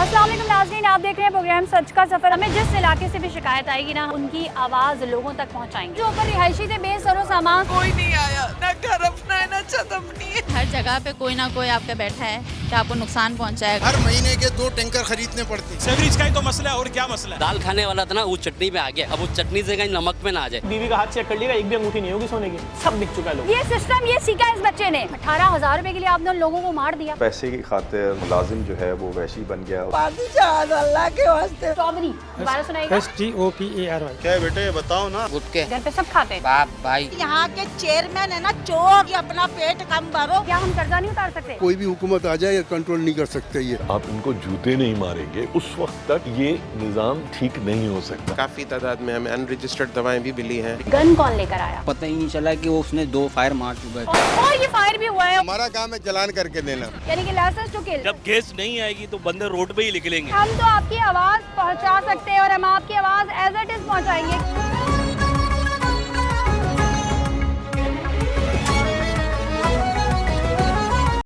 अस्सलाम वालेकुम नाज़रीन, आप देख रहे हैं प्रोग्राम सच का सफर। हमें जिस इलाके से भी शिकायत आएगी ना, उनकी आवाज लोगों तक पहुंचाएंगे। जो ऊपर रिहायशी थे बेसरो सामान, कोई नहीं आया, ना घर अपना है ना छत अपनी है। हर जगह पे कोई ना कोई आपका बैठा है कि आपको नुकसान पहुंचाएगा। हर महीने के 2 टैंकर खरीदने पड़ते हैं। सीवरेज का ही तो मसला है, और क्या मसला है? दाल खाने वाला था ना, वो चटनी पे आ गया। अब वो चटनी से कहीं नमक में ना आ जाए। बीवी का हाथ चेक कर लिएगा, एक भी अंगूठी नहीं होगी सोने की, सब बिक चुका है लोग। ये सिस्टम ये सीखा इस बच्चे ने। 18,000 रुपए के लिए आपने उन लोगों को मार दिया। पैसे की खातिर मुलाजिम जो है वो वैशी बन गया। अल्लाह के वास्ते। स्ट्रॉबेरी दोबारा सुनाइएगा। STOPERY। क्या है बेटे, बताओ ना। गुटके घर पे सब खाते हैं। बाप भाई, यहाँ के चेयरमैन है ना चोर, ये अपना पेट कम भरो। क्या हम कर्जा नहीं उतार सकते? कोई भी हुकूमत आ जाए, कंट्रोल नहीं कर सकते ये। आप इनको जूते नहीं मारेंगे उस वक्त तक ये निज़ाम ठीक नहीं हो सकता। काफी तादाद में हमें अनरजिस्टर्ड दवाएं भी मिली हैं। गन कौन लेकर आया? पता ही नहीं चला कि वो उसने 2 फायर मार चुका है। और ये फायर भी हुआ है, हमारा काम है चलान करके देना। यानी कि लाइसेंस टू किल। जब गैस नहीं आएगी तो बंदे रोड पे ही निकलेंगे। हम तो आपकी आवाज पहुंचा सकते हैं और हम आपकी आवाज एज इट इज पहुंचाएंगे।